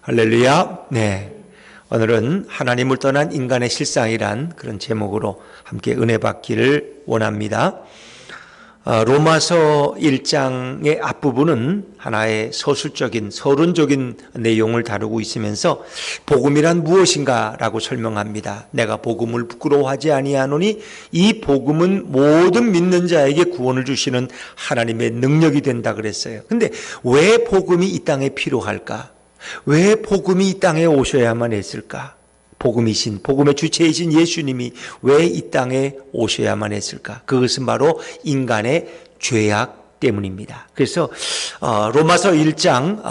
할렐루야. 네. 오늘은 하나님을 떠난 인간의 실상이란 그런 제목으로 함께 은혜 받기를 원합니다. 로마서 1장의 앞부분은 하나의 서술적인 서론적인 내용을 다루고 있으면서 복음이란 무엇인가라고 설명합니다. 내가 복음을 부끄러워하지 아니하노니 이 복음은 모든 믿는 자에게 구원을 주시는 하나님의 능력이 된다 그랬어요. 근데 왜 복음이 이 땅에 필요할까? 왜 복음이 이 땅에 오셔야만 했을까? 복음의 주체이신 예수님이 왜 이 땅에 오셔야만 했을까? 그것은 바로 인간의 죄악 때문입니다. 그래서 로마서 1장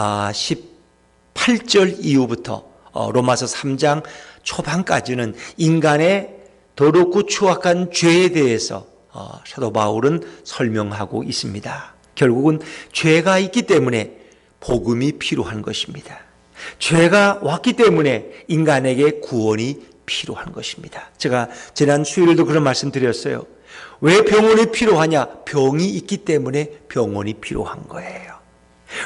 18절 이후부터 로마서 3장 초반까지는 인간의 더럽고 추악한 죄에 대해서 사도 바울은 설명하고 있습니다. 결국은 죄가 있기 때문에 복음이 필요한 것입니다. 죄가 왔기 때문에 인간에게 구원이 필요한 것입니다. 제가 지난 수요일에도 그런 말씀 드렸어요. 왜 병원이 필요하냐? 병이 있기 때문에 병원이 필요한 거예요.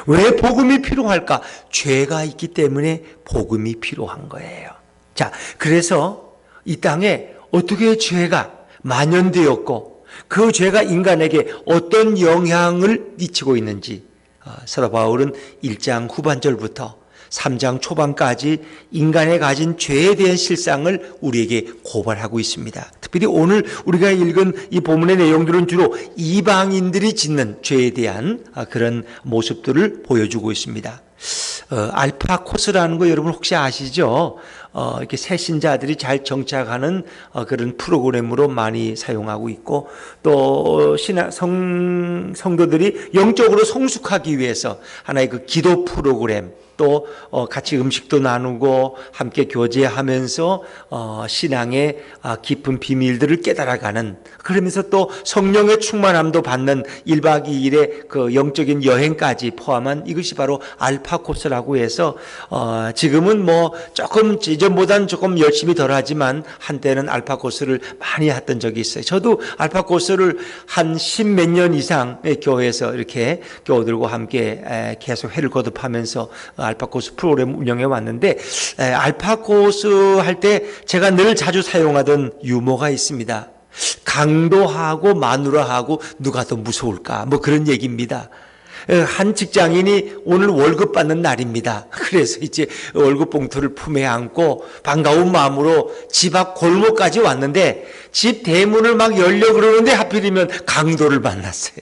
왜 복음이 필요할까? 죄가 있기 때문에 복음이 필요한 거예요. 자, 그래서 이 땅에 어떻게 죄가 만연되었고 그 죄가 인간에게 어떤 영향을 미치고 있는지 사도 바울은 1장 후반절부터 3장 초반까지 인간의 가진 죄에 대한 실상을 우리에게 고발하고 있습니다. 특별히 오늘 우리가 읽은 이 본문의 내용들은 주로 이방인들이 짓는 죄에 대한 그런 모습들을 보여주고 있습니다. 알파코스라는 거 여러분 혹시 아시죠? 이렇게 새신자들이 잘 정착하는 그런 프로그램으로 많이 사용하고 있고 또 성도들이 영적으로 성숙하기 위해서 하나의 그 기도 프로그램 또 같이 음식도 나누고 함께 교제하면서 신앙의 깊은 비밀들을 깨달아가는 그러면서 또 성령의 충만함도 받는 1박 2일의 그 영적인 여행까지 포함한 이것이 바로 알파 코스라고 해서 지금은 뭐 조금 이전보다는 조금 열심히 덜 하지만 한때는 알파 코스를 많이 했던 적이 있어요. 저도 알파 코스를 한 10몇 년 이상 교회에서 이렇게 교우들과 함께 계속 회를 거듭하면서 알파코스 프로그램 운영해 왔는데 알파코스 할 때 제가 늘 자주 사용하던 유머가 있습니다. 강도하고 마누라하고 누가 더 무서울까? 뭐 그런 얘기입니다. 한 직장인이 오늘 월급 받는 날입니다. 그래서 이제 월급 봉투를 품에 안고 반가운 마음으로 집 앞 골목까지 왔는데 집 대문을 막 열려고 그러는데 하필이면 강도를 만났어요.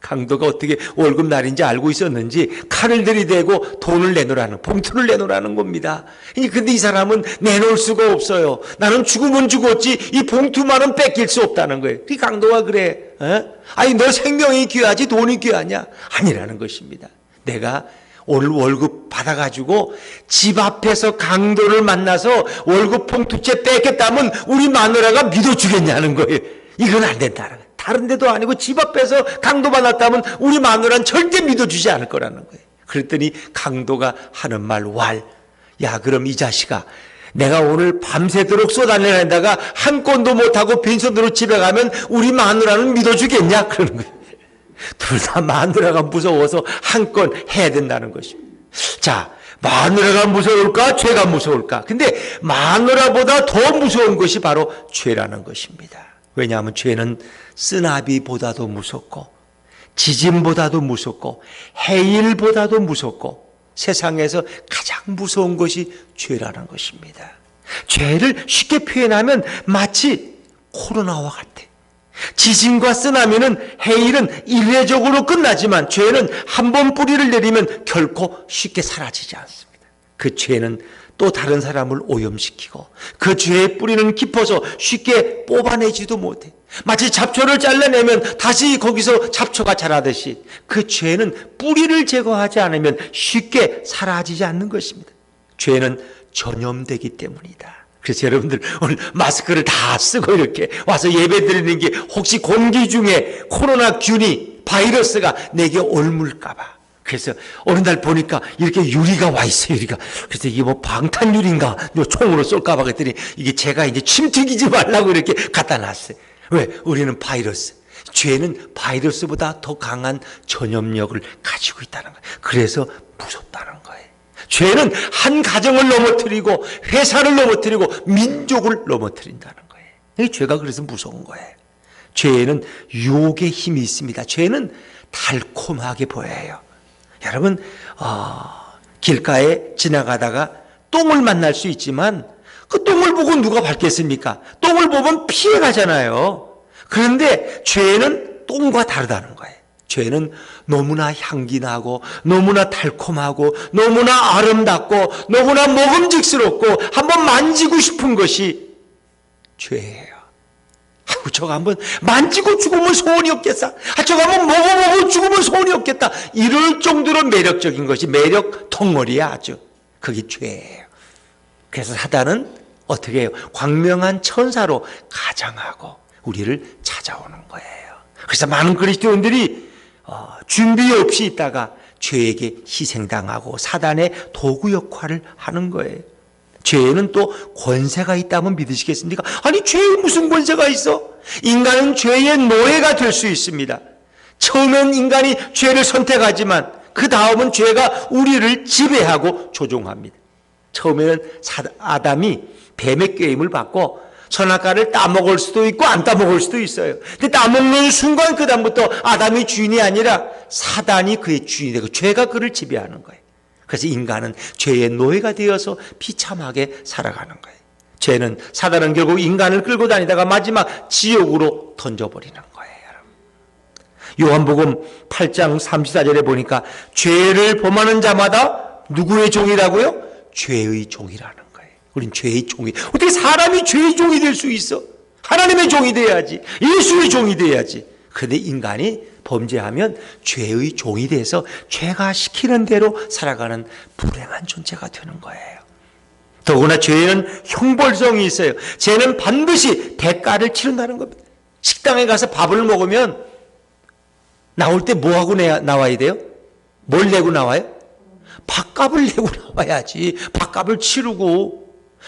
강도가 어떻게 월급 날인지 알고 있었는지 칼을 들이대고 돈을 내놓으라는, 봉투를 내놓으라는 겁니다. 근데 이 사람은 내놓을 수가 없어요. 나는 죽으면 죽었지 이 봉투만은 뺏길 수 없다는 거예요. 이 강도가 그래. 아니 너 생명이 귀하지 돈이 귀하냐? 아니라는 것입니다. 내가 오늘 월급 받아가지고 집 앞에서 강도를 만나서 월급 봉투째 뺏겠다면 우리 마누라가 믿어주겠냐는 거예요. 이건 안 된다는 거예요. 다른 데도 아니고 집 앞에서 강도 만났다면 우리 마누라는 절대 믿어주지 않을 거라는 거예요. 그랬더니 강도가 하는 말 야 그럼 이 자식아 내가 오늘 밤새도록 쏟아내다가 한 건도 못하고 빈손으로 집에 가면 우리 마누라는 믿어주겠냐? 그러는 거예요. 둘 다 마누라가 무서워서 한 건 해야 된다는 것입니다. 자, 마누라가 무서울까? 죄가 무서울까? 근데 마누라보다 더 무서운 것이 바로 죄라는 것입니다. 왜냐하면 죄는 쓰나비보다도 무섭고 지진보다도 무섭고 해일보다도 무섭고 세상에서 가장 무서운 것이 죄라는 것입니다. 죄를 쉽게 표현하면 마치 코로나와 같아. 지진과 쓰나미는 해일은 이례적으로 끝나지만 죄는 한 번 뿌리를 내리면 결코 쉽게 사라지지 않습니다. 그 죄는 또 다른 사람을 오염시키고 그 죄의 뿌리는 깊어서 쉽게 뽑아내지도 못해. 마치 잡초를 잘라내면 다시 거기서 잡초가 자라듯이 그 죄는 뿌리를 제거하지 않으면 쉽게 사라지지 않는 것입니다. 죄는 전염되기 때문이다. 그래서 여러분들 오늘 마스크를 다 쓰고 이렇게 와서 예배 드리는 게 혹시 공기 중에 코로나균이 바이러스가 내게 옮을까 봐. 그래서 어느 날 보니까 이렇게 유리가 와 있어요, 유리가. 그래서 이게 뭐 방탄유리인가, 총으로 쏠까 봐 그랬더니 이게 제가 이제 침 튀기지 말라고 이렇게 갖다 놨어요. 왜? 우리는 바이러스. 죄는 바이러스보다 더 강한 전염력을 가지고 있다는 거예요. 그래서 무섭다는 거예요. 죄는 한 가정을 넘어뜨리고 회사를 넘어뜨리고 민족을 넘어뜨린다는 거예요. 이 죄가 그래서 무서운 거예요. 죄에는 유혹의 힘이 있습니다. 죄는 달콤하게 보여요. 여러분 길가에 지나가다가 똥을 만날 수 있지만 그 똥을 보고 누가 밟겠습니까? 똥을 보면 피해 가잖아요. 그런데 죄는 똥과 다르다는 거예요. 죄는 너무나 향기나고 너무나 달콤하고 너무나 아름답고 너무나 먹음직스럽고 한번 만지고 싶은 것이 죄예요. 아이고, 저거 한번 만지고 죽으면 소원이 없겠다. 저거 한번 먹어보고 죽으면 소원이 없겠다. 이럴 정도로 매력적인 것이 매력 덩어리야 아주. 그게 죄예요. 그래서 사단은 어떻게 해요? 광명한 천사로 가장하고 우리를 찾아오는 거예요. 그래서 많은 그리스도인들이 준비 없이 있다가 죄에게 희생당하고 사단의 도구 역할을 하는 거예요. 죄에는 또 권세가 있다면 믿으시겠습니까? 아니, 죄에 무슨 권세가 있어? 인간은 죄의 노예가 될 수 있습니다. 처음엔 인간이 죄를 선택하지만 그 다음은 죄가 우리를 지배하고 조종합니다. 처음에는 아담이 뱀의 꾀임을 받고 선악과를 따먹을 수도 있고 안 따먹을 수도 있어요. 근데 따먹는 순간 그 다음부터 아담이 주인이 아니라 사단이 그의 주인이 되고 죄가 그를 지배하는 거예요. 그래서 인간은 죄의 노예가 되어서 비참하게 살아가는 거예요. 죄는, 사단은 결국 인간을 끌고 다니다가 마지막 지옥으로 던져버리는 거예요. 요한복음 8장 34절에 보니까 죄를 범하는 자마다 누구의 종이라고요? 죄의 종이라는 거예요. 우린 죄의 종이. 어떻게 사람이 죄의 종이 될 수 있어? 하나님의 종이 돼야지. 예수의 종이 돼야지. 그런데 인간이 범죄하면 죄의 종이 돼서 죄가 시키는 대로 살아가는 불행한 존재가 되는 거예요. 더구나 죄는 형벌성이 있어요. 죄는 반드시 대가를 치른다는 겁니다. 식당에 가서 밥을 먹으면 나올 때 뭐하고 나와야 돼요? 뭘 내고 나와요? 밥값을 내고 나와야지. 밥값을 치르고.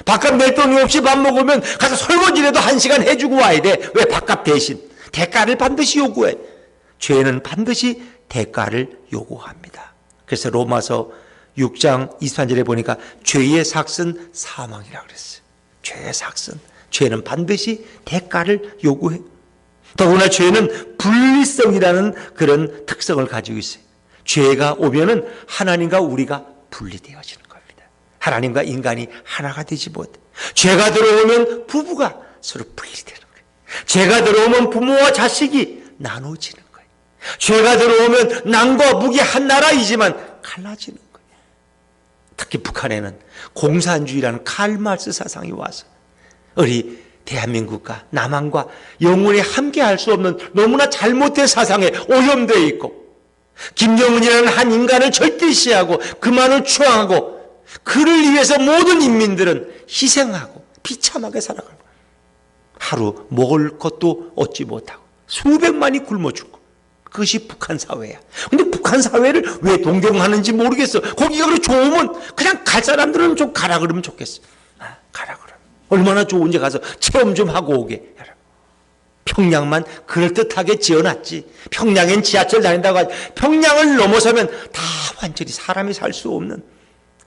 밥값 낼 돈이 없이 밥 먹으면 가서 설거지라도 1시간 해주고 와야 돼. 왜? 밥값 대신. 대가를 반드시 요구해. 죄는 반드시 대가를 요구합니다. 그래서 로마서 6장 23절에 보니까 죄의 삭은 사망이라 그랬어요. 죄의 삭은. 죄는 반드시 대가를 요구해. 더구나 죄는 분리성이라는 그런 특성을 가지고 있어요. 죄가 오면은 하나님과 우리가 분리되어지는 겁니다. 하나님과 인간이 하나가 되지 못해. 죄가 들어오면 부부가 서로 분리되는 거예요. 죄가 들어오면 부모와 자식이 나눠지는 거예요. 죄가 들어오면 남과 북이 한 나라이지만 갈라지는 거예요. 특히 북한에는 공산주의라는 칼마르스 사상이 와서 우리 대한민국과 남한과 영원히 함께할 수 없는 너무나 잘못된 사상에 오염되어 있고, 김정은이라는 한 인간을 절대시하고 그만을 추앙하고 그를 위해서 모든 인민들은 희생하고 비참하게 살아가는 거예요. 하루 먹을 것도 얻지 못하고 수백만이 굶어 죽고. 그것이 북한 사회야. 근데 북한 사회를 왜 동경하는지 모르겠어. 거기가 그렇게 좋으면 그냥 갈 사람들은 좀 가라 그러면 좋겠어. 가라 그러면. 얼마나 좋은지 가서 체험 좀 하고 오게. 평양만 그럴듯하게 지어놨지. 평양엔 지하철 다닌다고 하지. 평양을 넘어서면 다 완전히 사람이 살 수 없는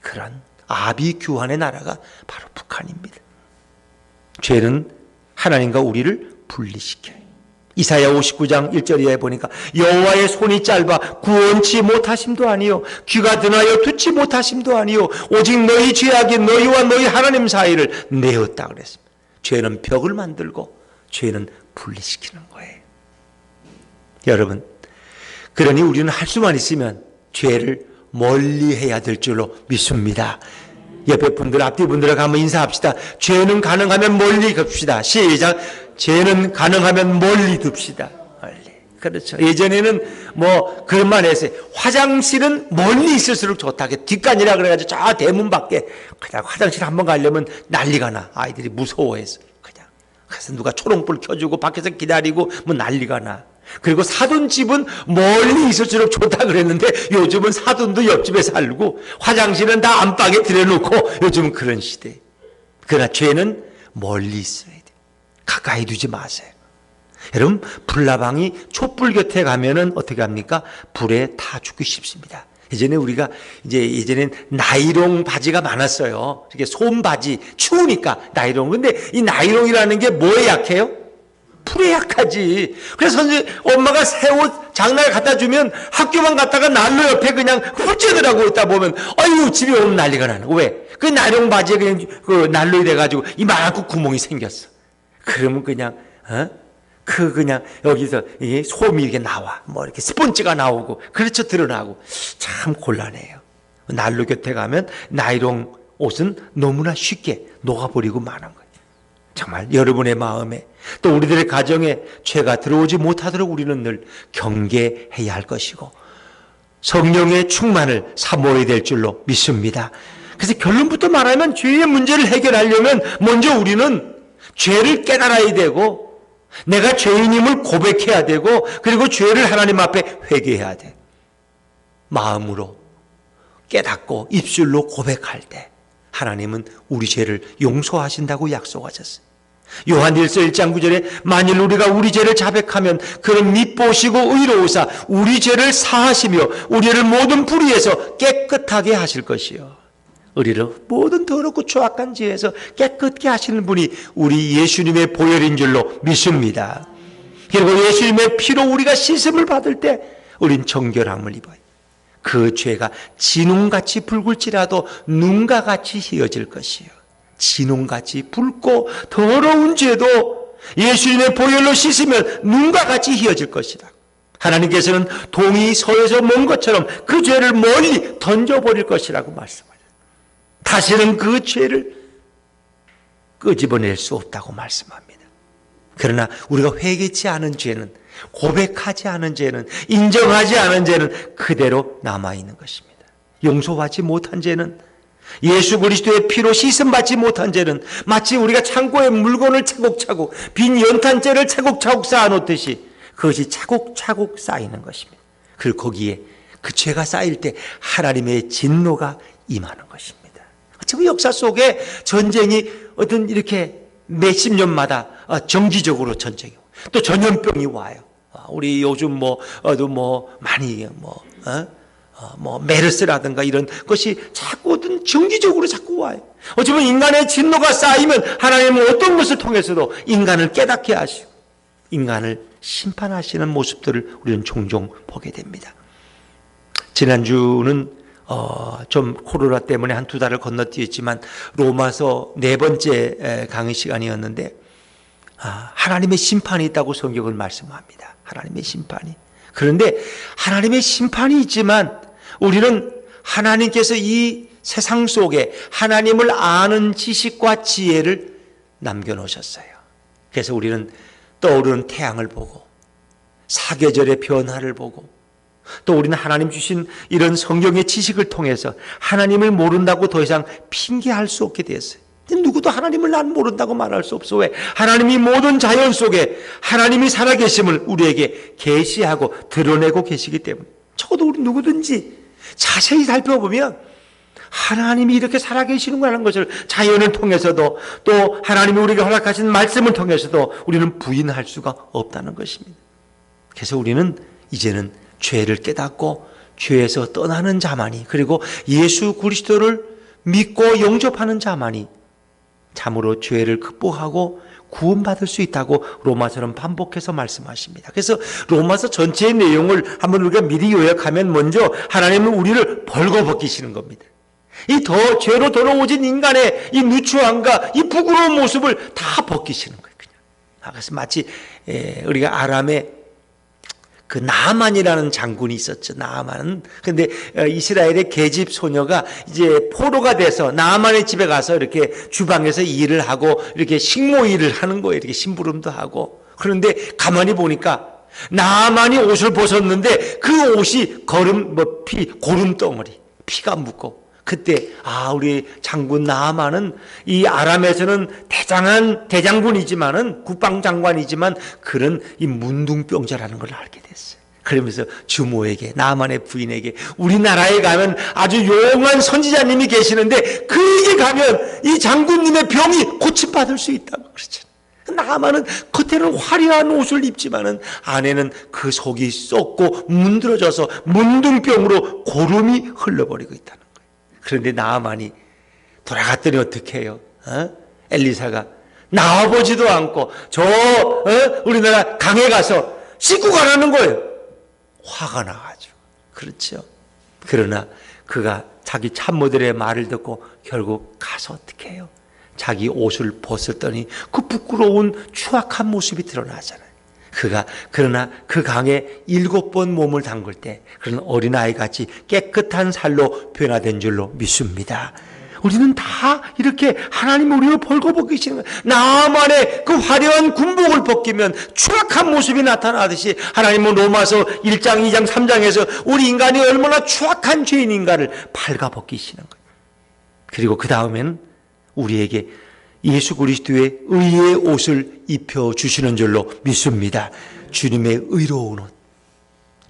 그런 아비규환의 나라가 바로 북한입니다. 죄는 하나님과 우리를 분리시켜요. 이사야 59장 1절에 보니까 여호와의 손이 짧아 구원치 못하심도 아니요 귀가 드나여 듣지 못하심도 아니요 오직 너희 죄악이 너희와 너희 하나님 사이를 내었다 그랬습니다. 죄는 벽을 만들고 죄는 분리시키는 거예요. 여러분, 그러니 우리는 할 수만 있으면 죄를 멀리해야 될 줄로 믿습니다. 옆에 분들, 앞뒤 분들하고 한번 인사합시다. 죄는 가능하면 멀리 갑시다. 시작. 죄는 가능하면 멀리 둡시다. 멀리. 그렇죠. 예전에는 뭐 그런 말 했어요. 화장실은 멀리 있을수록 좋다. 뒷간이라 그래가지고 저 대문 밖에 그냥 화장실 한번 가려면 난리가 나. 아이들이 무서워해서 그냥. 그래서 누가 초롱불 켜주고 밖에서 기다리고 뭐 난리가 나. 그리고 사돈 집은 멀리 있을수록 좋다 그랬는데 요즘은 사돈도 옆집에 살고 화장실은 다 안방에 들여놓고 요즘은 그런 시대. 그러나 죄는 멀리 있어야 돼. 가까이 두지 마세요. 여러분, 불나방이 촛불 곁에 가면은 어떻게 합니까? 불에 타 죽기 쉽습니다. 예전에 우리가 예전엔 나이롱 바지가 많았어요. 이렇게 솜 바지, 추우니까 나이롱. 근데 이 나이롱이라는 게 뭐에 약해요? 풀에 약하지. 그래서 엄마가 새 옷 장날 갖다 주면 학교만 갔다가 난로 옆에 그냥 훌쩍으라고 있다 보면 아유 집에 오면 난리가 나는 거. 왜? 그 나이롱 바지에 그냥 그 난로이 돼가지고 이만큼 구멍이 생겼어. 그러면 그냥 그냥 여기서 이 솜이 이렇게 나와. 뭐 이렇게 스펀지가 나오고 그렇죠 드러나고 참 곤란해요. 난로 곁에 가면 나이롱 옷은 너무나 쉽게 녹아버리고 마는 거예요. 정말 여러분의 마음에 또 우리들의 가정에 죄가 들어오지 못하도록 우리는 늘 경계해야 할 것이고 성령의 충만을 사모해야 될 줄로 믿습니다. 그래서 결론부터 말하면 죄의 문제를 해결하려면 먼저 우리는 죄를 깨달아야 되고 내가 죄인임을 고백해야 되고 그리고 죄를 하나님 앞에 회개해야 돼. 마음으로 깨닫고 입술로 고백할 때 하나님은 우리 죄를 용서하신다고 약속하셨어요. 요한일서 1장 9절에 만일 우리가 우리 죄를 자백하면 그는 미보시고 의로우사 우리 죄를 사하시며 우리를 모든 불의에서 깨끗하게 하실 것이요. 우리를 모든 더럽고 추악한 죄에서 깨끗게 하시는 분이 우리 예수님의 보혈인 줄로 믿습니다. 그리고 예수님의 피로 우리가 씻음을 받을 때 우린 정결함을 입어요. 그 죄가 진홍같이 붉을지라도 눈과 같이 희어질 것이요. 진홍같이 붉고 더러운 죄도 예수님의 보혈로 씻으면 눈과 같이 희어질 것이다. 하나님께서는 동이 서에서 먼 것처럼 그 죄를 멀리 던져버릴 것이라고 말씀하셨습니다. 다시는 그 죄를 끄집어낼 수 없다고 말씀합니다. 그러나 우리가 회개치 않은 죄는, 고백하지 않은 죄는, 인정하지 않은 죄는 그대로 남아있는 것입니다. 용서하지 못한 죄는, 예수 그리스도의 피로 씻음받지 못한 죄는 마치 우리가 창고에 물건을 차곡차곡 빈 연탄재를 차곡차곡 쌓아놓듯이 그것이 차곡차곡 쌓이는 것입니다. 그리고 거기에 그 죄가 쌓일 때 하나님의 진노가 임하는 것입니다. 지금 역사 속에 전쟁이 어떤 이렇게 몇십 년마다 정기적으로 전쟁이 오고 또 전염병이 와요. 우리 요즘 많이 메르스라든가 이런 것이 자꾸 어떤 정기적으로 자꾸 와요. 어쩌면 인간의 진노가 쌓이면 하나님은 어떤 것을 통해서도 인간을 깨닫게 하시고 인간을 심판하시는 모습들을 우리는 종종 보게 됩니다. 지난주는 좀 코로나 때문에 한두 달을 건너뛰었지만 로마서 4번째 강의 시간이었는데 하나님의 심판이 있다고 성경은 말씀합니다. 하나님의 심판이. 그런데 하나님의 심판이 있지만 우리는 하나님께서 이 세상 속에 하나님을 아는 지식과 지혜를 남겨놓으셨어요. 그래서 우리는 떠오르는 태양을 보고 사계절의 변화를 보고 또 우리는 하나님 주신 이런 성경의 지식을 통해서 하나님을 모른다고 더 이상 핑계할 수 없게 되었어요. 누구도 하나님을 난 모른다고 말할 수 없어. 왜? 하나님이 모든 자연 속에 하나님이 살아계심을 우리에게 계시하고 드러내고 계시기 때문에 적어도 우리 누구든지 자세히 살펴보면 하나님이 이렇게 살아계시는구나 것을 자연을 통해서도 또 하나님이 우리에게 허락하신 말씀을 통해서도 우리는 부인할 수가 없다는 것입니다. 그래서 우리는 이제는 죄를 깨닫고 죄에서 떠나는 자만이 그리고 예수 그리스도를 믿고 영접하는 자만이 참으로 죄를 극복하고 구원받을 수 있다고 로마서는 반복해서 말씀하십니다. 그래서 로마서 전체의 내용을 한번 우리가 미리 요약하면 먼저 하나님은 우리를 벌거벗기시는 겁니다. 이 죄로 더러워진 인간의 이 누추함과 이 부끄러운 모습을 다 벗기시는 거예요. 그냥. 그래서 마치 우리가 아람의 그 나아만이라는 장군이 있었죠. 나아만은. 근데 이스라엘의 계집 소녀가 이제 포로가 돼서 나아만의 집에 가서 이렇게 주방에서 일을 하고 이렇게 식모 일을 하는 거예요. 이렇게 심부름도 하고. 그런데 가만히 보니까 나아만이 옷을 벗었는데 그 옷이 고름덩어리, 피가 묻고. 그때 우리 장군 나아만은 이 아람에서는 대장군이지만은 국방장관이지만 그런 이 문둥병자라는 걸 알게 됐어요. 그러면서 주모에게 나아만의 부인에게 우리나라에 가면 아주 용한 선지자님이 계시는데 그에게 가면 이 장군님의 병이 고침받을 수 있다고 그러죠. 나아만은 겉에는 화려한 옷을 입지만은 안에는 그 속이 썩고 문드러져서 문둥병으로 고름이 흘러버리고 있다는 거예요. 그런데 나아만이 돌아갔더니 어떻게 해요? 엘리사가 나와보지도 않고 우리나라 강에 가서 씻고 가라는 거예요. 화가 나가지고. 그렇죠. 그러나 그가 자기 참모들의 말을 듣고 결국 가서 어떻게 해요? 자기 옷을 벗었더니 그 부끄러운 추악한 모습이 드러나잖아요. 그러나 그 강에 7번 몸을 담글 때 그런 어린아이같이 깨끗한 살로 변화된 줄로 믿습니다. 우리는 다 이렇게 하나님 우리를 벌거벗기시는 거예요. 나만의 그 화려한 군복을 벗기면 추악한 모습이 나타나듯이 하나님은 로마서 1장, 2장, 3장에서 우리 인간이 얼마나 추악한 죄인인가를 발가벗기시는 거예요. 그리고 그 다음에는 우리에게 예수 그리스도의 의의 옷을 입혀주시는 줄로 믿습니다. 주님의 의로운 옷,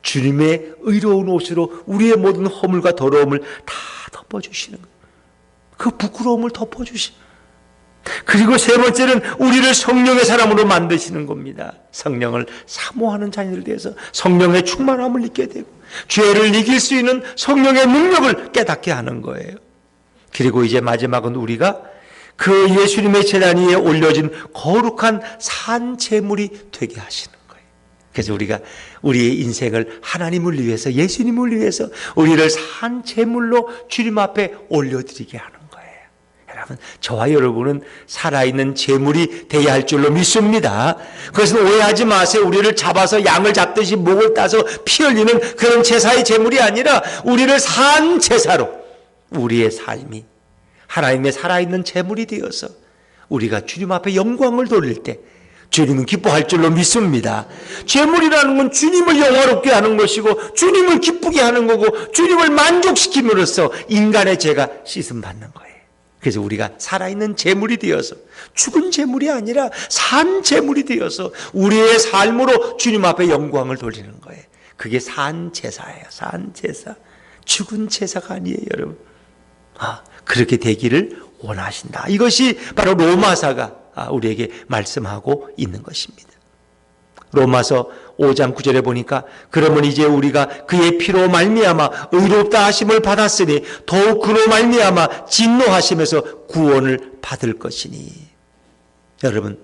주님의 의로운 옷으로 우리의 모든 허물과 더러움을 다 덮어주시는 거예요. 그 부끄러움을 덮어주시. 그리고 세 번째는 우리를 성령의 사람으로 만드시는 겁니다. 성령을 사모하는 자녀들 대해서 성령의 충만함을 잊게 되고 죄를 이길 수 있는 성령의 능력을 깨닫게 하는 거예요. 그리고 이제 마지막은 우리가 그 예수님의 제단 위에 올려진 거룩한 산제물이 되게 하시는 거예요. 그래서 우리가 우리의 인생을 하나님을 위해서, 예수님을 위해서 우리를 산제물로 주님 앞에 올려드리게 하는 거예요. 여러분, 저와 여러분은 살아있는 제물이 되어야 할 줄로 믿습니다. 그것은 오해하지 마세요. 우리를 잡아서 양을 잡듯이 목을 따서 피 흘리는 그런 제사의 제물이 아니라 우리를 산 제사로 우리의 삶이 하나님의 살아있는 제물이 되어서 우리가 주님 앞에 영광을 돌릴 때 주님은 기뻐할 줄로 믿습니다. 제물이라는 건 주님을 영화롭게 하는 것이고 주님을 기쁘게 하는 거고 주님을 만족시킴으로써 인간의 죄가 씻음받는 거예요. 그래서 우리가 살아있는 제물이 되어서 죽은 제물이 아니라 산 제물이 되어서 우리의 삶으로 주님 앞에 영광을 돌리는 거예요. 그게 산 제사예요. 산 제사. 죽은 제사가 아니에요, 여러분. 그렇게 되기를 원하신다. 이것이 바로 로마사가 우리에게 말씀하고 있는 것입니다. 로마서 5장 9절에 보니까 그러면 이제 우리가 그의 피로 말미암아 의롭다 하심을 받았으니 더욱 그로 말미암아 진노하심에서 구원을 받을 것이니. 여러분,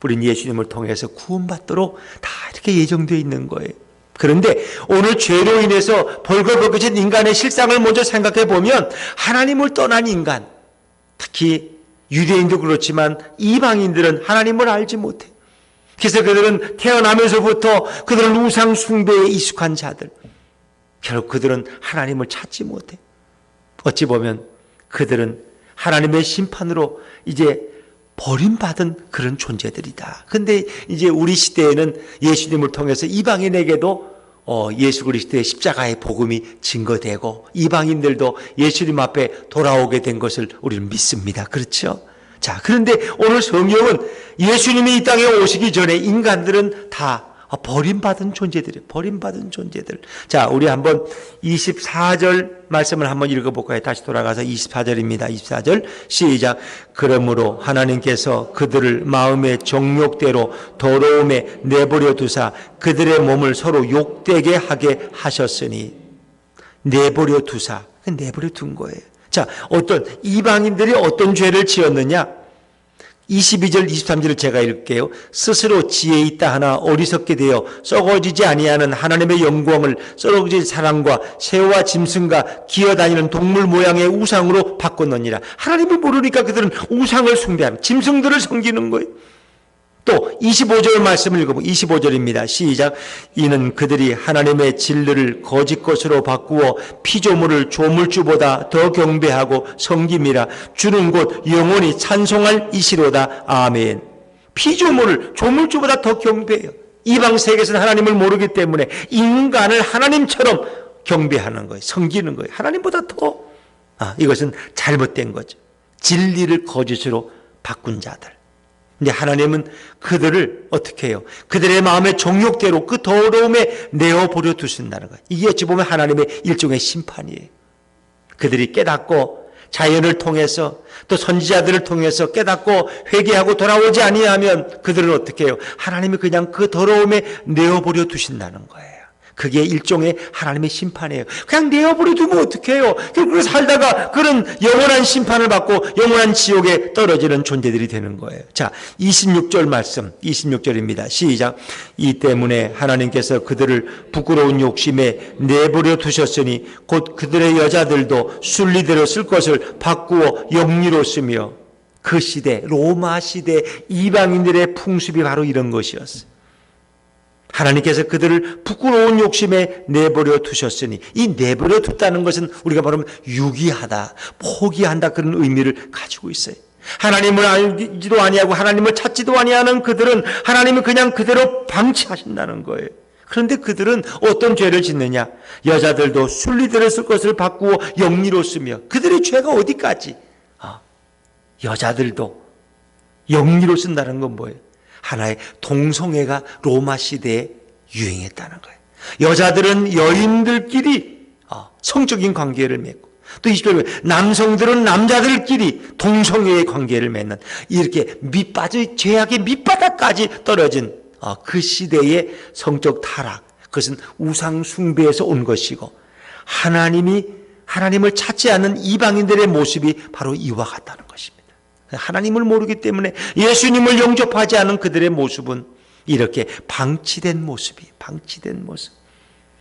우린 예수님을 통해서 구원받도록 다 이렇게 예정되어 있는 거예요. 그런데 오늘 죄로 인해서 벌거벗겨진 인간의 실상을 먼저 생각해 보면 하나님을 떠난 인간, 특히 유대인도 그렇지만 이방인들은 하나님을 알지 못해. 그래서 그들은 태어나면서부터 그들은 우상 숭배에 익숙한 자들. 결국 그들은 하나님을 찾지 못해. 어찌 보면 그들은 하나님의 심판으로 이제 버림받은 그런 존재들이다. 근데 이제 우리 시대에는 예수님을 통해서 이방인에게도 예수 그리스도의 십자가의 복음이 증거되고 이방인들도 예수님 앞에 돌아오게 된 것을 우리는 믿습니다. 그렇죠? 자, 그런데 오늘 성경은 예수님이 이 땅에 오시기 전에 인간들은 다 버림받은 존재들이에요. 버림받은 존재들. 자, 우리 한번 24절 말씀을 한번 읽어볼까요? 다시 돌아가서 24절입니다. 24절 시작. 그러므로 하나님께서 그들을 마음의 정욕대로 더러움에 내버려 두사 그들의 몸을 서로 욕되게 하게 하셨으니. 내버려 두사. 내버려 둔 거예요. 자, 어떤 이방인들이 어떤 죄를 지었느냐? 22절 23절을 제가 읽을게요. 스스로 지혜 있다 하나 어리석게 되어 썩어지지 아니하는 하나님의 영광을 썩어진 사람과 새와 짐승과 기어다니는 동물 모양의 우상으로 바꿨느니라. 하나님을 모르니까 그들은 우상을 숭배하며 짐승들을 섬기는 거예요. 또 25절 말씀을 읽어보면 25절입니다. 시작. 이는 그들이 하나님의 진리를 거짓 것으로 바꾸어 피조물을 조물주보다 더 경배하고 섬김이라. 주는 곧 영원히 찬송할 이시로다. 아멘. 피조물을 조물주보다 더 경배해요. 이방 세계에서는 하나님을 모르기 때문에 인간을 하나님처럼 경배하는 거예요. 섬기는 거예요. 하나님보다 더. 이것은 잘못된 거죠. 진리를 거짓으로 바꾼 자들. 근데 하나님은 그들을 어떻게 해요? 그들의 마음의 정욕대로 그 더러움에 내어버려 두신다는 거예요. 이게 어찌 보면 하나님의 일종의 심판이에요. 그들이 깨닫고 자연을 통해서 또 선지자들을 통해서 깨닫고 회개하고 돌아오지 아니하면 그들은 어떻게 해요? 하나님이 그냥 그 더러움에 내어버려 두신다는 거예요. 그게 일종의 하나님의 심판이에요. 그냥 내어버려 두면 어떻게 해요? 그렇게 살다가 그런 영원한 심판을 받고 영원한 지옥에 떨어지는 존재들이 되는 거예요. 자, 26절 말씀, 26절입니다. 시작. 이 때문에 하나님께서 그들을 부끄러운 욕심에 내버려 두셨으니 곧 그들의 여자들도 순리대로 쓸 것을 바꾸어 영리로 쓰며, 그 시대, 로마 시대 이방인들의 풍습이 바로 이런 것이었어요. 하나님께서 그들을 부끄러운 욕심에 내버려 두셨으니, 이 내버려 뒀다는 것은 우리가 말하면 유기하다, 포기한다, 그런 의미를 가지고 있어요. 하나님을 알지도 아니하고 하나님을 찾지도 아니하는 그들은 하나님을 그냥 그대로 방치하신다는 거예요. 그런데 그들은 어떤 죄를 짓느냐? 여자들도 순리대로 쓸 것을 바꾸어 영리로 쓰며, 그들의 죄가 어디까지? 여자들도 영리로 쓴다는 건 뭐예요? 하나의 동성애가 로마 시대에 유행했다는 거예요. 여자들은 여인들끼리 성적인 관계를 맺고, 또 20절에 남성들은 남자들끼리 동성애의 관계를 맺는, 이렇게 죄악의 밑바닥까지 떨어진 그 시대의 성적 타락, 그것은 우상 숭배에서 온 것이고, 하나님을 찾지 않는 이방인들의 모습이 바로 이와 같다는 것입니다. 하나님을 모르기 때문에 예수님을 영접하지 않은 그들의 모습은 이렇게 방치된 모습.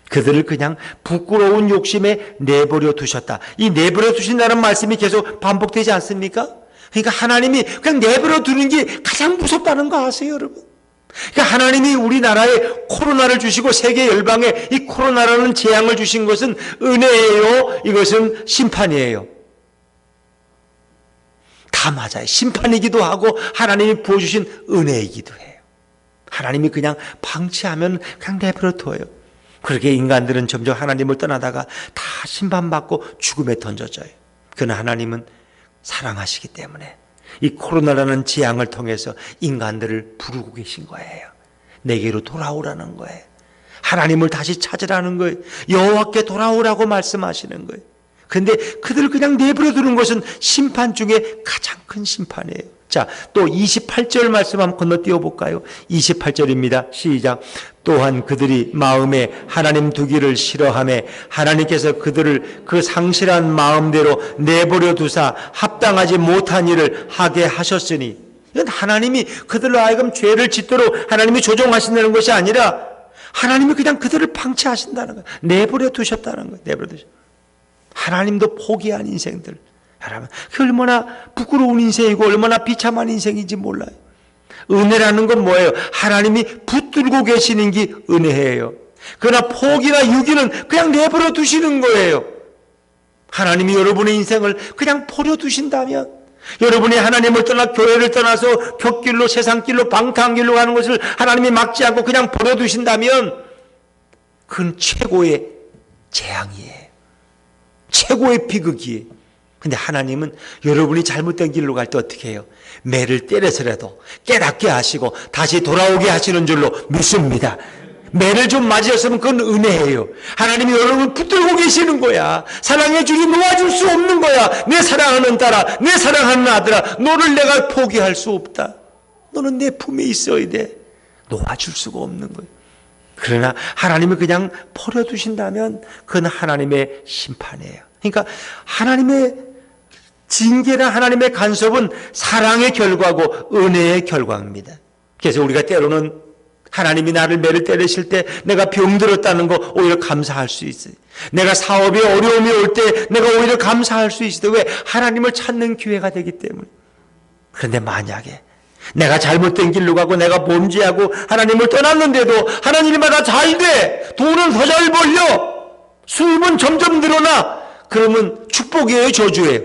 그들을 그냥 부끄러운 욕심에 내버려 두셨다. 이 내버려 두신다는 말씀이 계속 반복되지 않습니까? 그러니까 하나님이 그냥 내버려 두는 게 가장 무섭다는 거 아세요, 여러분? 그러니까 하나님이 우리나라에 코로나를 주시고 세계 열방에 이 코로나라는 재앙을 주신 것은 은혜예요? 이것은 심판이에요? 다 맞아요. 심판이기도 하고 하나님이 부어주신 은혜이기도 해요. 하나님이 그냥 방치하면 그냥 내버려 둬요. 그렇게 인간들은 점점 하나님을 떠나다가 다 심판받고 죽음에 던져져요. 그러나 하나님은 사랑하시기 때문에 이 코로나라는 재앙을 통해서 인간들을 부르고 계신 거예요. 내게로 돌아오라는 거예요. 하나님을 다시 찾으라는 거예요. 여호와께 돌아오라고 말씀하시는 거예요. 그런데 그들을 그냥 내버려 두는 것은 심판 중에 가장 큰 심판이에요. 자, 또 28절 말씀 한번 건너뛰어 볼까요? 28절입니다. 시작. 또한 그들이 마음에 하나님 두기를 싫어하며 하나님께서 그들을 그 상실한 마음대로 내버려 두사 합당하지 못한 일을 하게 하셨으니, 이건 하나님이 그들로 하여금 죄를 짓도록 하나님이 조종하신다는 것이 아니라 하나님이 그냥 그들을 방치하신다는 거예요. 내버려 두셨다는 거예요. 내버려 두셨다. 하나님도 포기한 인생들, 여러분, 그 얼마나 부끄러운 인생이고 얼마나 비참한 인생인지 몰라요. 은혜라는 건 뭐예요? 하나님이 붙들고 계시는 게 은혜예요. 그러나 포기나 유기는 그냥 내버려 두시는 거예요. 하나님이 여러분의 인생을 그냥 버려 두신다면, 여러분이 하나님을 떠나 교회를 떠나서 곁길로 세상길로 방탕길로 가는 것을 하나님이 막지 않고 그냥 버려 두신다면 그건 최고의 재앙이에요. 최고의 비극이에요. 근데 하나님은 여러분이 잘못된 길로 갈 때 어떻게 해요? 매를 때려서라도 깨닫게 하시고 다시 돌아오게 하시는 줄로 믿습니다. 매를 좀 맞으셨으면 그건 은혜예요. 하나님이 여러분을 붙들고 계시는 거야. 사랑의 줄이 놓아줄 수 없는 거야. 내 사랑하는 딸아, 내 사랑하는 아들아, 너를 내가 포기할 수 없다. 너는 내 품에 있어야 돼. 놓아줄 수가 없는 거예요. 그러나 하나님이 그냥 버려두신다면 그건 하나님의 심판이에요. 그러니까 하나님의 징계나 하나님의 간섭은 사랑의 결과고 은혜의 결과입니다. 그래서 우리가 때로는 하나님이 나를 매를 때리실 때 내가 병들었다는 거 오히려 감사할 수 있어요. 내가 사업에 어려움이 올 때 내가 오히려 감사할 수 있어요. 왜? 하나님을 찾는 기회가 되기 때문에. 그런데 만약에 내가 잘못된 길로 가고 내가 범죄하고 하나님을 떠났는데도 하나님마다 잘 돼, 돈은 더 잘 벌려, 수입은 점점 늘어나, 그러면 축복이에요, 저주예요?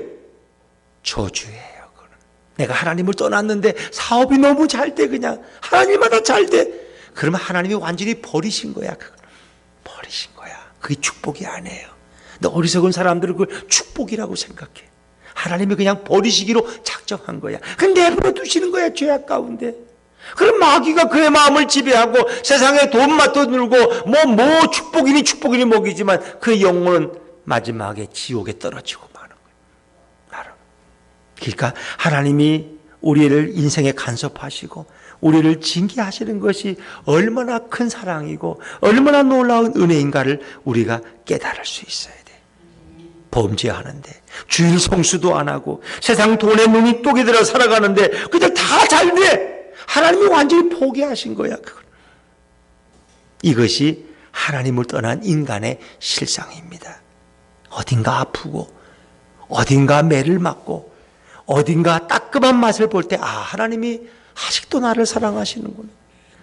저주예요. 그건. 내가 하나님을 떠났는데 사업이 너무 잘 돼, 그냥 하나님마다 잘 돼, 그러면 하나님이 완전히 버리신 거야. 그건 버리신 거야. 그게 축복이 아니에요. 근데 어리석은 사람들은 그걸 축복이라고 생각해. 하나님이 그냥 버리시기로 작정한 거야. 근데 내버려 두시는 거야, 죄악 가운데. 그럼 마귀가 그의 마음을 지배하고 세상에 돈맛도 늘고 뭐 축복이니 먹이지만 그 영혼은 마지막에 지옥에 떨어지고 마는 거예요. 그러니까 하나님이 우리를 인생에 간섭하시고 우리를 징계하시는 것이 얼마나 큰 사랑이고 얼마나 놀라운 은혜인가를 우리가 깨달을 수 있어야 돼. 범죄하는데 주일 성수도 안 하고 세상 돈에 눈이 똑이 들어 살아가는데 그들 다 잘 돼. 하나님이 완전히 포기하신 거야. 그걸. 이것이 하나님을 떠난 인간의 실상입니다. 어딘가 아프고 어딘가 매를 맞고 어딘가 따끔한 맛을 볼 때 하나님이 아직도 나를 사랑하시는구나.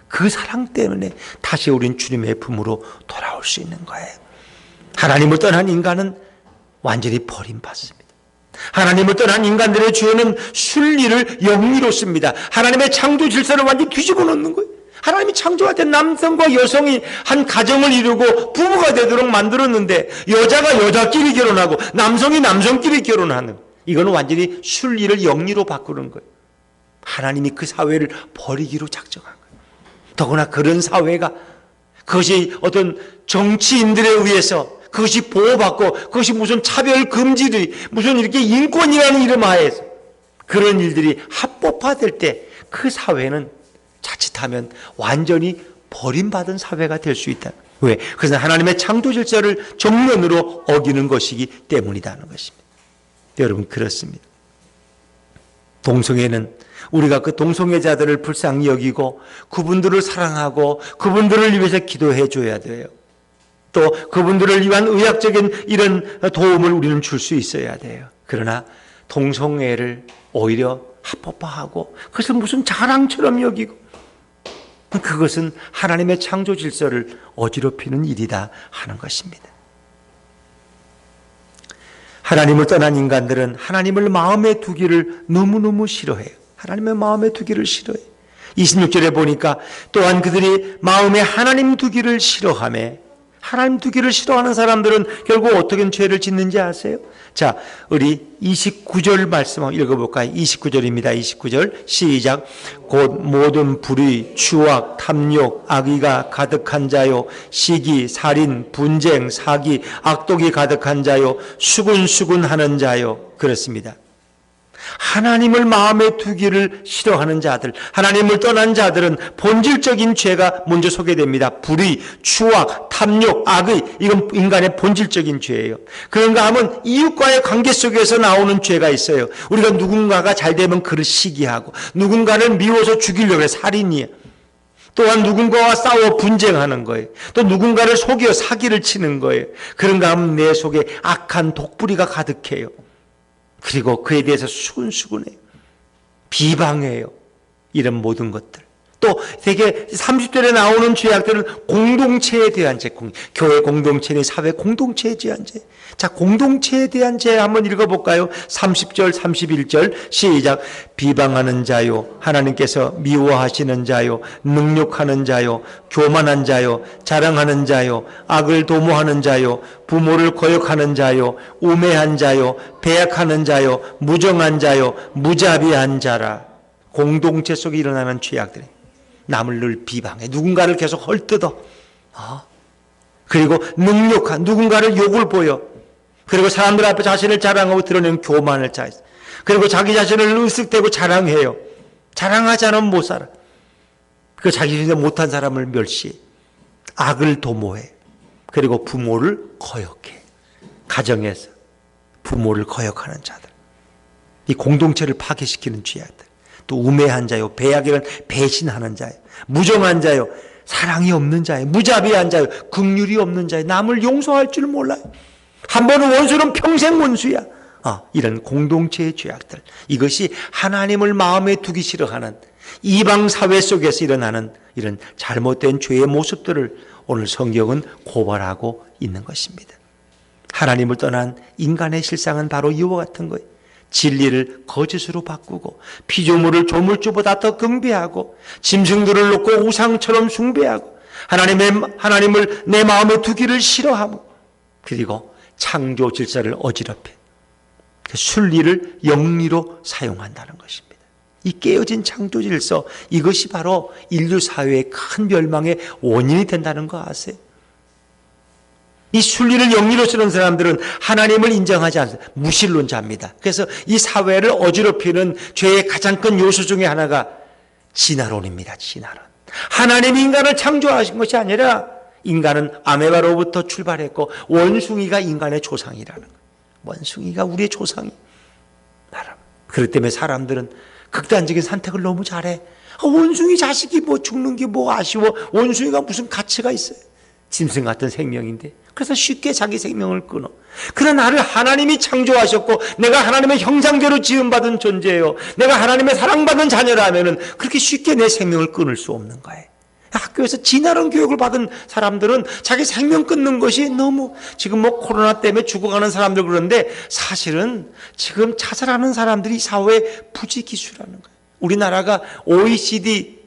그 사랑 때문에 다시 우린 주님의 품으로 돌아올 수 있는 거예요. 하나님을 떠난 인간은 완전히 버림받습니다. 하나님을 떠난 인간들의 죄는 순리를 영리로 씁니다. 하나님의 창조 질서를 완전히 뒤집어 놓는 거예요. 하나님이 창조할 때 남성과 여성이 한 가정을 이루고 부부가 되도록 만들었는데 여자가 여자끼리 결혼하고 남성이 남성끼리 결혼하는, 이거는 완전히 순리를 영리로 바꾸는 거예요. 하나님이 그 사회를 버리기로 작정한 거예요. 더구나 그런 사회가 그것이 어떤 정치인들에 의해서 그것이 보호받고 그것이 무슨 차별 금지들이 무슨 이렇게 인권이라는 이름 하에서 그런 일들이 합법화될 때 그 사회는 자칫하면 완전히 버림받은 사회가 될 수 있다. 왜? 그것은 하나님의 창조 질서를 정면으로 어기는 것이기 때문이라는 것입니다. 여러분, 그렇습니다. 동성애는 우리가 그 동성애자들을 불쌍히 여기고 그분들을 사랑하고 그분들을 위해서 기도해 줘야 돼요. 또 그분들을 위한 의학적인 이런 도움을 우리는 줄 수 있어야 돼요. 그러나 동성애를 오히려 합법화하고 그것을 무슨 자랑처럼 여기고 그것은 하나님의 창조 질서를 어지럽히는 일이다 하는 것입니다. 하나님을 떠난 인간들은 하나님을 마음에 두기를 너무너무 싫어해요. 하나님의 마음에 두기를 싫어해요. 26절에 보니까 또한 그들이 마음에 하나님 두기를 싫어하며, 하나님 두기를 싫어하는 사람들은 결국 어떻게 죄를 짓는지 아세요? 자, 우리 29절 말씀 한번 읽어볼까요? 29절입니다. 29절 시작. 곧 모든 불의, 추악, 탐욕, 악의가 가득한 자요, 시기, 살인, 분쟁, 사기, 악독이 가득한 자요, 수군수군하는 자요. 그렇습니다. 하나님을 마음에 두기를 싫어하는 자들, 하나님을 떠난 자들은 본질적인 죄가 먼저 소개됩니다. 불의, 추악, 탐욕, 악의, 이건 인간의 본질적인 죄예요. 그런가 하면 이웃과의 관계 속에서 나오는 죄가 있어요. 우리가 누군가가 잘 되면 그를 시기하고 누군가를 미워서 죽이려고 해, 살인이에요. 또한 누군가와 싸워 분쟁하는 거예요. 또 누군가를 속여 사기를 치는 거예요. 그런가 하면 내 속에 악한 독부리가 가득해요. 그리고 그에 대해서 수근수근해요. 비방해요. 이런 모든 것들. 또 되게 30절에 나오는 죄악들은 공동체에 대한 죄, 교회 공동체니 사회 자체에 대한 죄. 자, 공동체에 대한 죄 한번 읽어볼까요? 30절, 31절 시작. 비방하는 자요, 하나님께서 미워하시는 자요, 능욕하는 자요, 교만한 자요, 자랑하는 자요, 악을 도모하는 자요, 부모를 거역하는 자요, 우매한 자요, 배약하는 자요, 무정한 자요, 무자비한 자라. 공동체 속에 일어나는 죄악들이 남을 늘 비방해, 누군가를 계속 헐뜯어, 그리고 능욕한, 누군가를 욕을 보여, 그리고 사람들 앞에 자신을 자랑하고 드러내는 교만을 자했어. 그리고 자기 자신을 으쓱대고 자랑해요. 자랑하지 않으면 못 살아. 그 자기 자신이 못한 사람을 멸시해, 악을 도모해, 그리고 부모를 거역해. 가정에서 부모를 거역하는 자들, 이 공동체를 파괴시키는 죄악들. 또 우매한 자요, 배약이란 배신하는 자요, 무정한 자요, 사랑이 없는 자요, 무자비한 자요, 긍휼이 없는 자요, 남을 용서할 줄 몰라요. 한 번은 원수는 평생 원수야. 이런 공동체의 죄악들, 이것이 하나님을 마음에 두기 싫어하는 이방 사회 속에서 일어나는 이런 잘못된 죄의 모습들을 오늘 성경은 고발하고 있는 것입니다. 하나님을 떠난 인간의 실상은 바로 이와 같은 거예요. 진리를 거짓으로 바꾸고 피조물을 조물주보다 더 경배하고 짐승들을 놓고 우상처럼 숭배하고 하나님을 내 마음에 두기를 싫어하고 그리고 창조 질서를 어지럽혀 순리를 영리로 사용한다는 것입니다. 이 깨어진 창조 질서, 이것이 바로 인류 사회의 큰 멸망의 원인이 된다는 거 아세요? 이 순리를 영리로 쓰는 사람들은 하나님을 인정하지 않습니다. 무신론자입니다. 그래서 이 사회를 어지럽히는 죄의 가장 큰 요소 중에 하나가 진화론입니다. 진화론. 하나님이 인간을 창조하신 것이 아니라 인간은 아메바로부터 출발했고 원숭이가 인간의 조상이라는 거예요. 원숭이가 우리의 조상이. 그렇기 때문에 사람들은 극단적인 선택을 너무 잘해. 원숭이 자식이 뭐 죽는 게 뭐 아쉬워. 원숭이가 무슨 가치가 있어요. 짐승 같은 생명인데. 그래서 쉽게 자기 생명을 끊어. 그러나 나를 하나님이 창조하셨고 내가 하나님의 형상대로 지음받은 존재예요. 내가 하나님의 사랑받은 자녀라면은 그렇게 쉽게 내 생명을 끊을 수 없는 거예요. 학교에서 진화론 교육을 받은 사람들은 자기 생명 끊는 것이 너무, 지금 뭐 코로나 때문에 죽어가는 사람들 그런데 사실은 지금 자살하는 사람들이 사회의 부지기수라는 거예요. 우리나라가 OECD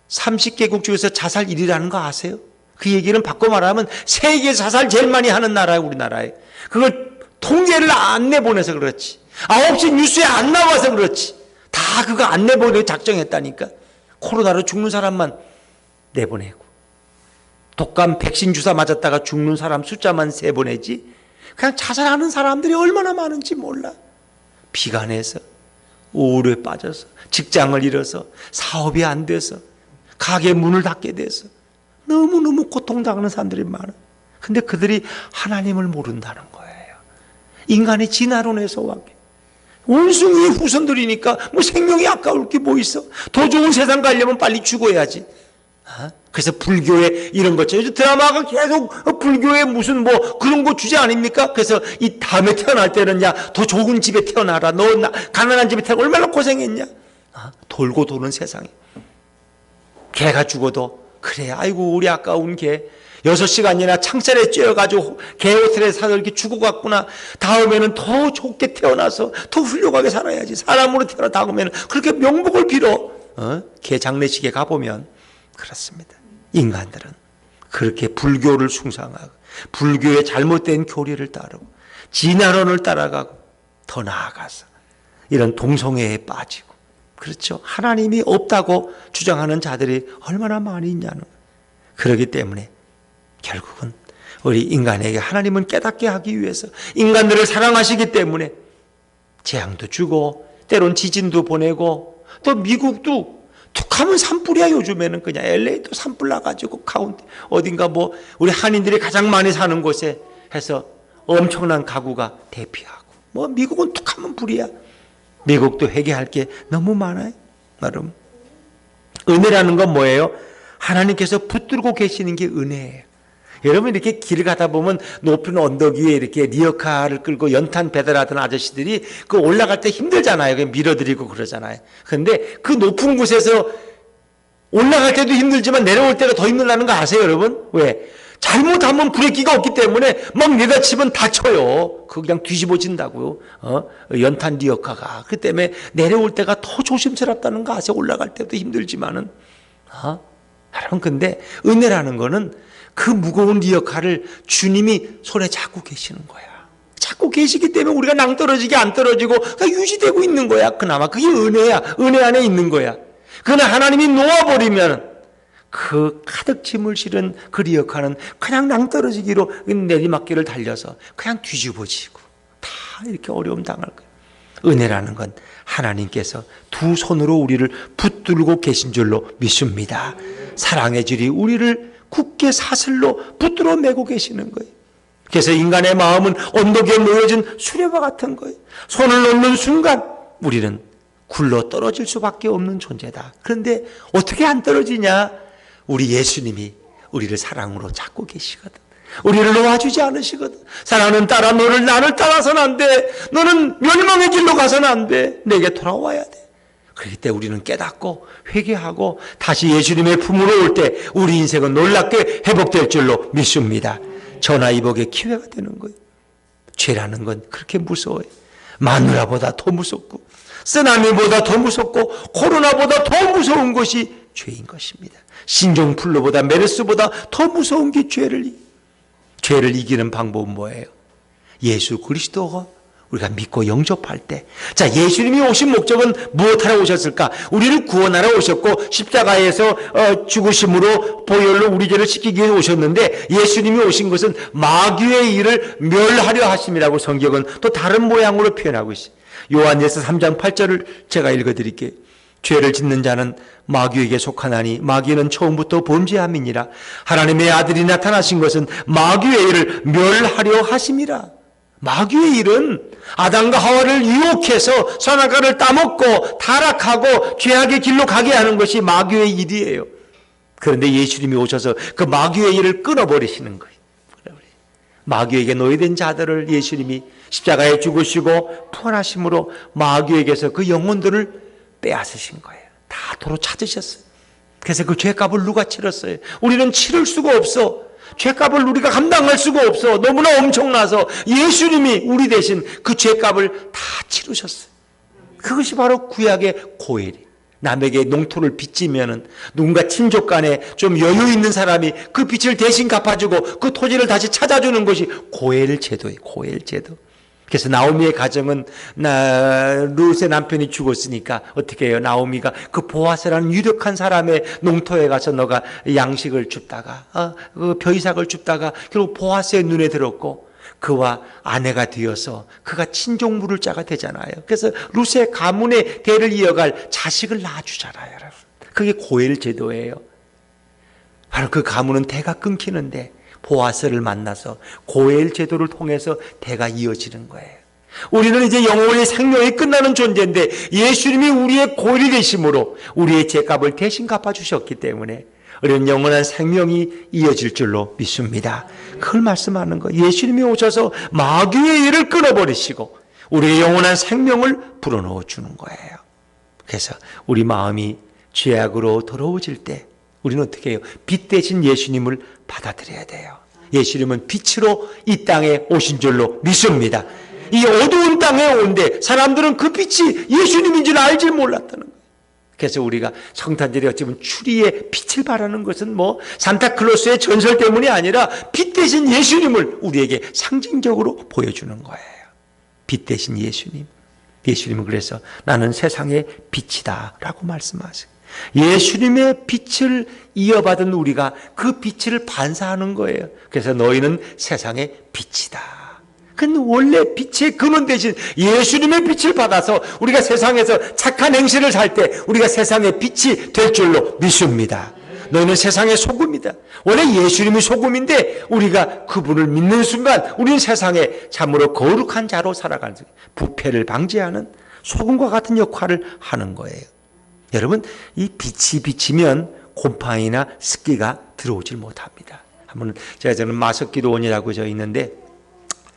30개국 중에서 자살 1위라는 거 아세요? 그 얘기는 바꿔 말하면 세계 자살 제일 많이 하는 나라예요, 우리나라에. 그걸 통계를 안 내보내서 그렇지. 9시 뉴스에 안 나와서 그렇지. 다 그거 안 내보내고 작정했다니까. 코로나로 죽는 사람만 내보내고. 독감 백신 주사 맞았다가 죽는 사람 숫자만 세보내지. 그냥 자살하는 사람들이 얼마나 많은지 몰라. 비관해서, 우울에 빠져서, 직장을 잃어서, 사업이 안 돼서, 가게 문을 닫게 돼서 너무너무 고통당하는 사람들이 많아. 근데 그들이 하나님을 모른다는 거예요. 인간의 진화론에서 왔게. 원숭이의 후손들이니까 뭐 생명이 아까울 게 뭐 있어. 더 좋은 세상 가려면 빨리 죽어야지. 그래서 불교에 이런 거죠. 요즘 드라마가 계속 불교에 무슨 뭐 그런 거 주제 아닙니까? 그래서 이 다음에 태어날 때는 야, 더 좋은 집에 태어나라. 너 가난한 집에 태어나 얼마나 고생했냐? 돌고 도는 세상에. 개가 죽어도 그래, 아이고 우리 아까운 개 6시간이나 창살에 쬐어가지고 개 호텔에 사서 이렇게 죽어갔구나. 다음에는 더 좋게 태어나서 더 훌륭하게 살아야지. 사람으로 태어나 다음에는 그렇게 명복을 빌어. 개 장례식에 가보면 그렇습니다. 인간들은 그렇게 불교를 숭상하고 불교의 잘못된 교리를 따르고 진화론을 따라가고 더 나아가서 이런 동성애에 빠지고, 그렇죠. 하나님이 없다고 주장하는 자들이 얼마나 많이 있냐는 거예요. 그렇기 때문에 결국은 우리 인간에게 하나님은 깨닫게 하기 위해서 인간들을 사랑하시기 때문에 재앙도 주고 때론 지진도 보내고, 또 미국도 툭하면 산불이야. 요즘에는 그냥 LA도 산불 나가지고 가운데 어딘가 뭐 우리 한인들이 가장 많이 사는 곳에 해서 엄청난 가구가 대피하고, 뭐 미국은 툭하면 불이야. 미국도 회개할 게 너무 많아요. 나름 은혜라는 건 뭐예요? 하나님께서 붙들고 계시는 게 은혜예요. 여러분 이렇게 길 가다 보면 높은 언덕 위에 이렇게 리어카를 끌고 연탄 배달하던 아저씨들이 그 올라갈 때 힘들잖아요. 밀어드리고 그러잖아요. 그런데 그 높은 곳에서 올라갈 때도 힘들지만 내려올 때가 더 힘들다는 거 아세요, 여러분? 왜? 잘못하면 브레이크가 없기 때문에 막 내다치면 다쳐요. 그냥 뒤집어진다고요. 연탄 리어카가. 그 때문에 내려올 때가 더 조심스럽다는 거 아세요? 올라갈 때도 힘들지만은. 여러분, 근데 은혜라는 거는 그 무거운 리어카를 주님이 손에 잡고 계시는 거야. 잡고 계시기 때문에 우리가 낭떠러지게 안 떨어지고 유지되고 있는 거야. 그나마 그게 은혜야. 은혜 안에 있는 거야. 그러나 하나님이 놓아버리면 그 가득 짐을 실은 그 리어카는 그냥 낭떠러지기로 내리막길을 달려서 그냥 뒤집어지고 다 이렇게 어려움 당할 거예요. 은혜라는 건 하나님께서 두 손으로 우리를 붙들고 계신 줄로 믿습니다. 사랑의 줄이 우리를 굳게 사슬로 붙들어 매고 계시는 거예요. 그래서 인간의 마음은 언덕에 놓여진 수레와 같은 거예요. 손을 놓는 순간 우리는 굴러 떨어질 수밖에 없는 존재다. 그런데 어떻게 안 떨어지냐? 우리 예수님이 우리를 사랑으로 잡고 계시거든. 우리를 놓아주지 않으시거든. 사랑하는 딸아, 나를 따라서는 안 돼. 너는 멸망의 길로 가서는 안 돼. 내게 돌아와야 돼. 그렇기 때문에 우리는 깨닫고 회개하고 다시 예수님의 품으로 올 때 우리 인생은 놀랍게 회복될 줄로 믿습니다. 전화위복의 기회가 되는 거예요. 죄라는 건 그렇게 무서워요. 마누라보다 더 무섭고 쓰나미보다 더 무섭고 코로나보다 더 무서운 것이 죄인 것입니다. 신종플루보다 메르스보다 더 무서운 게 죄를 이기는 방법은 뭐예요? 예수 그리스도가 우리가 믿고 영접할 때, 자, 예수님이 오신 목적은 무엇하러 오셨을까? 우리를 구원하러 오셨고 십자가에서 죽으심으로 보혈로 우리 죄를 씻기기 위해 오셨는데, 예수님이 오신 것은 마귀의 일을 멸하려 하심이라고 성경은 또 다른 모양으로 표현하고 있어요. 요한예서 3장 8절을 제가 읽어드릴게요. 죄를 짓는 자는 마귀에게 속하나니 마귀는 처음부터 범죄함이니라. 하나님의 아들이 나타나신 것은 마귀의 일을 멸하려 하심이라. 마귀의 일은 아담과 하와를 유혹해서 선악과를 따먹고 타락하고 죄악의 길로 가게 하는 것이 마귀의 일이에요. 그런데 예수님이 오셔서 그 마귀의 일을 끊어버리시는 거예요. 마귀에게 노예된 자들을 예수님이 십자가에 죽으시고 부활하심으로 마귀에게서 그 영혼들을 빼앗으신 거예요. 다 도로 찾으셨어요. 그래서 그 죄값을 누가 치렀어요? 우리는 치를 수가 없어. 죄값을 우리가 감당할 수가 없어. 너무나 엄청나서 예수님이 우리 대신 그 죄값을 다 치르셨어요. 그것이 바로 구약의 고엘이에요. 남에게 농토를 빚지면은 누군가 친족 간에 좀 여유 있는 사람이 그 빚을 대신 갚아주고 그 토지를 다시 찾아주는 것이 고엘 제도예요. 고엘 제도. 그래서 나오미의 가정은 룻의 남편이 죽었으니까 어떻게 해요? 나오미가 그 보아스라는 유력한 사람의 농토에 가서 너가 양식을 줍다가 그 벼이삭을 줍다가 결국 보아스의 눈에 들었고 그와 아내가 되어서 그가 친족물을 자가 되잖아요. 그래서 룻의 가문의 대를 이어갈 자식을 낳아주잖아요. 여러분. 그게 고엘 제도예요. 바로 그 가문은 대가 끊기는데 보아스를 만나서 고엘 제도를 통해서 대가 이어지는 거예요. 우리는 이제 영원의 생명이 끝나는 존재인데 예수님이 우리의 고엘이 되심으로 우리의 죄값을 대신 갚아주셨기 때문에 우리는 영원한 생명이 이어질 줄로 믿습니다. 그걸 말씀하는 거예요. 예수님이 오셔서 마귀의 일을 끊어버리시고 우리의 영원한 생명을 불어넣어 주는 거예요. 그래서 우리 마음이 죄악으로 더러워질 때 우리는 어떻게 해요? 빛 대신 예수님을 받아들여야 돼요. 예수님은 빛으로 이 땅에 오신 줄로 믿습니다. 이 어두운 땅에 온데 사람들은 그 빛이 예수님인 줄 알지 몰랐다는 거예요. 그래서 우리가 성탄절에 어찌보면 추리의 빛을 바라는 것은 뭐 산타클로스의 전설 때문이 아니라 빛 대신 예수님을 우리에게 상징적으로 보여주는 거예요. 빛 대신 예수님. 예수님은 그래서 나는 세상의 빛이다 라고 말씀하세요. 예수님의 빛을 이어받은 우리가 그 빛을 반사하는 거예요. 그래서 너희는 세상의 빛이다. 근데 원래 빛의 근원 대신 예수님의 빛을 받아서 우리가 세상에서 착한 행실을 살 때 우리가 세상의 빛이 될 줄로 믿습니다. 너희는 세상의 소금이다. 원래 예수님이 소금인데 우리가 그분을 믿는 순간 우리는 세상에 참으로 거룩한 자로 살아가는 부패를 방지하는 소금과 같은 역할을 하는 거예요. 여러분, 이 빛이 비치면 곰팡이나 습기가 들어오질 못합니다. 저는 마석기도원이라고 저 있는데,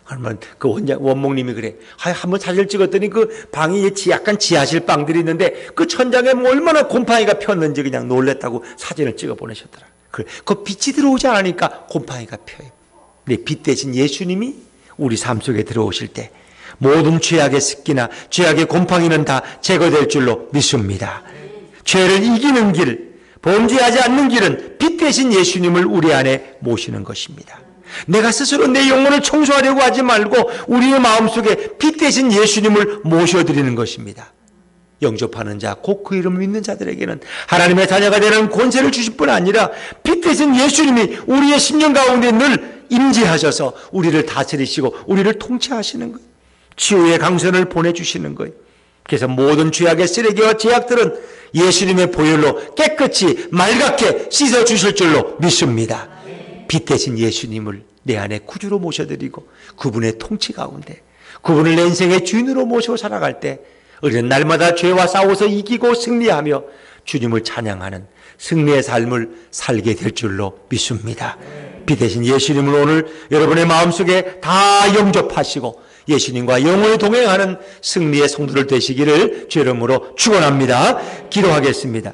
그러면 그 원목님이 그래. 한번 사진을 찍었더니 그 방이 약간 지하실 방들이 있는데 그 천장에 뭐 얼마나 곰팡이가 폈는지 그냥 놀랬다고 사진을 찍어 보내셨더라. 그래. 그 빛이 들어오지 않으니까 곰팡이가 펴요. 근데 빛 대신 예수님이 우리 삶 속에 들어오실 때 모든 죄악의 습기나 죄악의 곰팡이는 다 제거될 줄로 믿습니다. 죄를 이기는 길, 범죄하지 않는 길은 빛 대신 예수님을 우리 안에 모시는 것입니다. 내가 스스로 내 영혼을 청소하려고 하지 말고 우리의 마음속에 빛 대신 예수님을 모셔드리는 것입니다. 영접하는 자, 곧 그 이름을 믿는 자들에게는 하나님의 자녀가 되는 권세를 주실 뿐 아니라 빛 대신 예수님이 우리의 심령 가운데 늘 임재하셔서 우리를 다스리시고 우리를 통치하시는 거예요. 치유의 강선을 보내주시는 거예요. 그래서 모든 죄악의 쓰레기와 죄악들은 예수님의 보혈로 깨끗이 맑게 씻어주실 줄로 믿습니다. 빛 대신 예수님을 내 안에 구주로 모셔드리고 그분의 통치 가운데 그분을 내 인생의 주인으로 모시고 살아갈 때 우리는 날마다 죄와 싸워서 이기고 승리하며 주님을 찬양하는 승리의 삶을 살게 될 줄로 믿습니다. 빛 대신 예수님을 오늘 여러분의 마음속에 다 영접하시고 예수님과 영원히 동행하는 승리의 성도들 되시기를 주 이름으로 축원합니다. 기도하겠습니다.